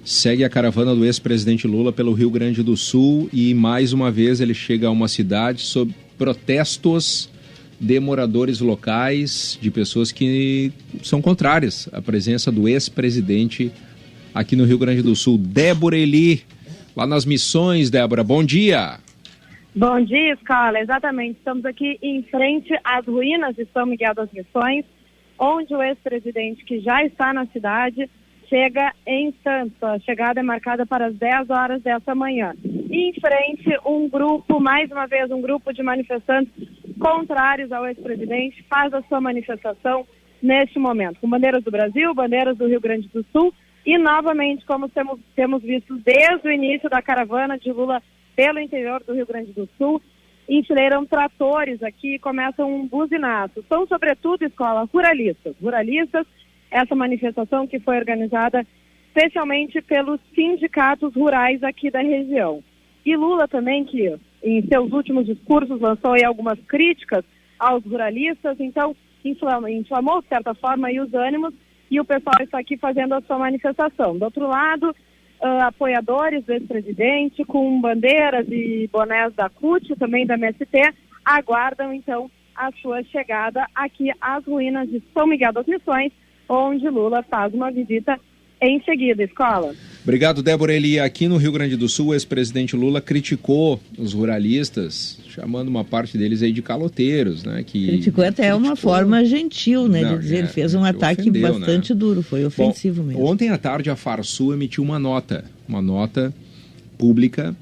Segue a caravana do ex-presidente Lula pelo Rio Grande do Sul e mais uma vez ele chega a uma cidade sob protestos de moradores locais, de pessoas que são contrárias à presença do ex-presidente aqui no Rio Grande do Sul. Débora Eli, lá nas Missões. Débora, bom dia. Bom dia, Scala. Exatamente, estamos aqui em frente às ruínas de São Miguel das Missões, onde o ex-presidente, que já está na cidade, chega em instantes. A chegada é marcada para as 10 horas dessa manhã. E em frente, um grupo, mais uma vez, um grupo de manifestantes contrários ao ex-presidente faz a sua manifestação neste momento, com bandeiras do Brasil, bandeiras do Rio Grande do Sul e, novamente, como temos visto desde o início da caravana de Lula pelo interior do Rio Grande do Sul, enfileiram tratores aqui e começam um buzinaço. São, sobretudo, escolas ruralistas, essa manifestação que foi organizada especialmente pelos sindicatos rurais aqui da região. E Lula também, que em seus últimos discursos lançou aí algumas críticas aos ruralistas, então inflamou, de certa forma, aí os ânimos, e o pessoal está aqui fazendo a sua manifestação. Do outro lado, apoiadores do ex-presidente, com bandeiras e bonés da CUT, também da MST, aguardam, então, a sua chegada aqui às ruínas de São Miguel das Missões, onde Lula faz uma visita em seguida. Escola. Obrigado, Débora Eli. Aqui no Rio Grande do Sul, o ex-presidente Lula criticou os ruralistas, chamando uma parte deles aí de caloteiros, né? Criticou até uma forma gentil, né? De dizer, ele fez um ataque bastante duro, foi ofensivo mesmo. Ontem à tarde a Farsul emitiu uma nota pública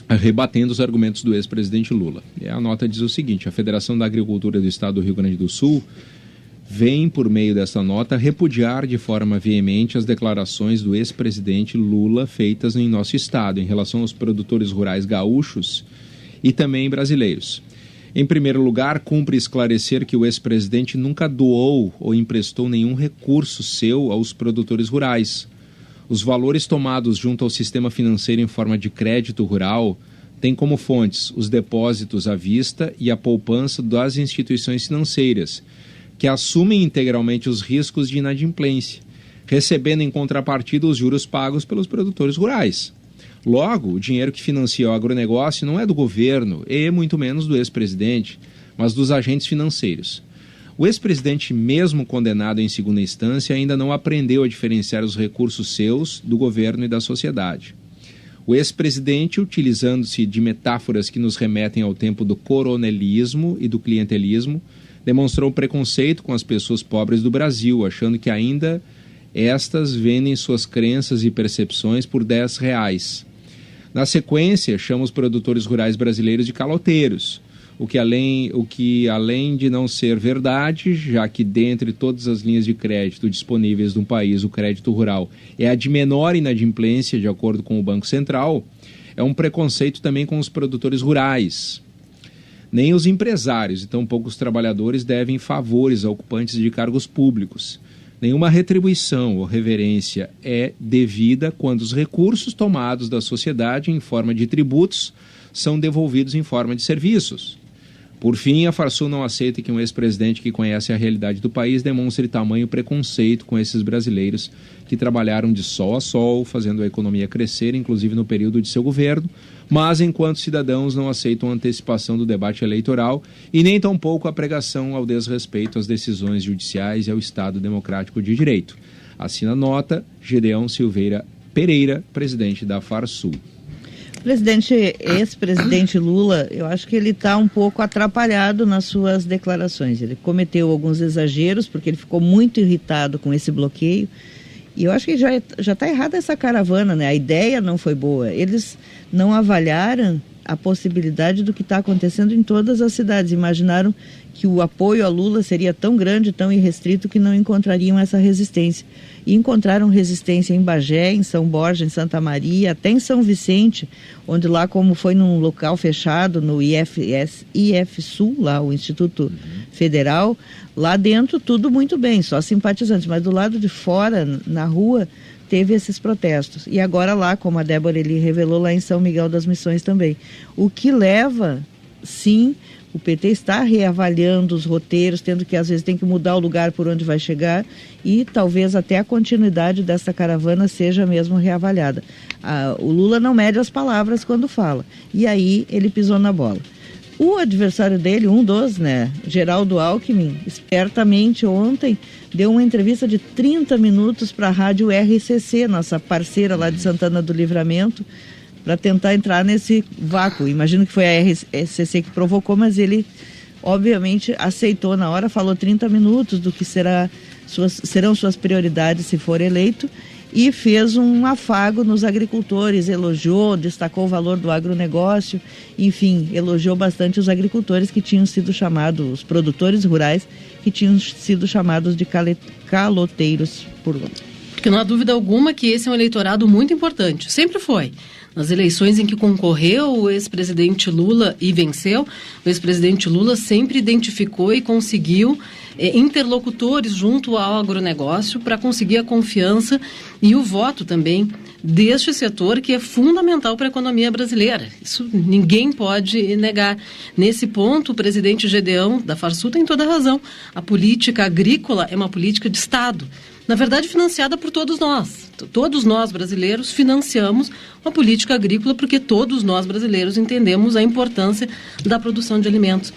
rebatendo os argumentos do ex-presidente Lula. E a nota diz o seguinte: a Federação da Agricultura do Estado do Rio Grande do Sul vem, por meio dessa nota, repudiar de forma veemente as declarações do ex-presidente Lula feitas em nosso estado em relação aos produtores rurais gaúchos e também brasileiros. Em primeiro lugar, cumpre esclarecer que o ex-presidente nunca doou ou emprestou nenhum recurso seu aos produtores rurais. Os valores tomados junto ao sistema financeiro em forma de crédito rural têm como fontes os depósitos à vista e a poupança das instituições financeiras, que assumem integralmente os riscos de inadimplência, recebendo em contrapartida os juros pagos pelos produtores rurais. Logo, o dinheiro que financia o agronegócio não é do governo e muito menos do ex-presidente, mas dos agentes financeiros. O ex-presidente, mesmo condenado em segunda instância, ainda não aprendeu a diferenciar os recursos seus do governo e da sociedade. O ex-presidente, utilizando-se de metáforas que nos remetem ao tempo do coronelismo e do clientelismo, demonstrou preconceito com as pessoas pobres do Brasil, achando que ainda estas vendem suas crenças e percepções por R$10. Na sequência, chama os produtores rurais brasileiros de caloteiros, o que além de não ser verdade, já que dentre todas as linhas de crédito disponíveis no país, o crédito rural é a de menor inadimplência, de acordo com o Banco Central, é um preconceito também com os produtores rurais. Nem os empresários e tampouco os trabalhadores devem favores a ocupantes de cargos públicos. Nenhuma retribuição ou reverência é devida quando os recursos tomados da sociedade em forma de tributos são devolvidos em forma de serviços. Por fim, a Farsul não aceita que um ex-presidente que conhece a realidade do país demonstre tamanho preconceito com esses brasileiros que trabalharam de sol a sol, fazendo a economia crescer, inclusive no período de seu governo, mas enquanto cidadãos não aceitam a antecipação do debate eleitoral e nem tampouco a pregação ao desrespeito às decisões judiciais e ao Estado Democrático de Direito. Assina a nota Gedeão Silveira Pereira, presidente da Farsul. Ex-presidente Lula, eu acho que ele está um pouco atrapalhado nas suas declarações. Ele cometeu alguns exageros, porque ele ficou muito irritado com esse bloqueio. E eu acho que já está errada essa caravana, né? A ideia não foi boa. Eles não avaliaram a possibilidade do que está acontecendo em todas as cidades. Imaginaram que o apoio a Lula seria tão grande, tão irrestrito, que não encontrariam essa resistência. E encontraram resistência em Bagé, em São Borja, em Santa Maria, até em São Vicente, onde lá, como foi num local fechado, no IFSul, lá o Instituto Federal, lá dentro tudo muito bem, só simpatizantes, mas do lado de fora, na rua, teve esses protestos. E agora lá, como a Débora Eli revelou, lá em São Miguel das Missões também. O que leva, sim, O PT está reavaliando os roteiros, tendo que às vezes tem que mudar o lugar por onde vai chegar e talvez até a continuidade dessa caravana seja mesmo reavaliada. O Lula não mede as palavras quando fala, e aí ele pisou na bola. O adversário dele, Geraldo Alckmin, espertamente ontem deu uma entrevista de 30 minutos para a rádio RCC, nossa parceira lá de Santana do Livramento, para tentar entrar nesse vácuo. Imagino que foi a RCC que provocou, mas ele obviamente aceitou na hora, falou 30 minutos do que serão suas prioridades se for eleito, e fez um afago nos agricultores, elogiou, destacou o valor do agronegócio, enfim, elogiou bastante os agricultores que tinham sido chamados, os produtores rurais que tinham sido chamados de caloteiros por Lula. Porque não há dúvida alguma que esse é um eleitorado muito importante, sempre foi. Nas eleições em que concorreu o ex-presidente Lula e venceu, o ex-presidente Lula sempre identificou e conseguiu interlocutores junto ao agronegócio para conseguir a confiança e o voto também deste setor que é fundamental para a economia brasileira. Isso ninguém pode negar. Nesse ponto, o presidente Gedeão da Farsul tem toda a razão. A política agrícola é uma política de Estado. Na verdade, financiada por todos nós. Todos nós brasileiros financiamos uma política agrícola porque todos nós brasileiros entendemos a importância da produção de alimentos.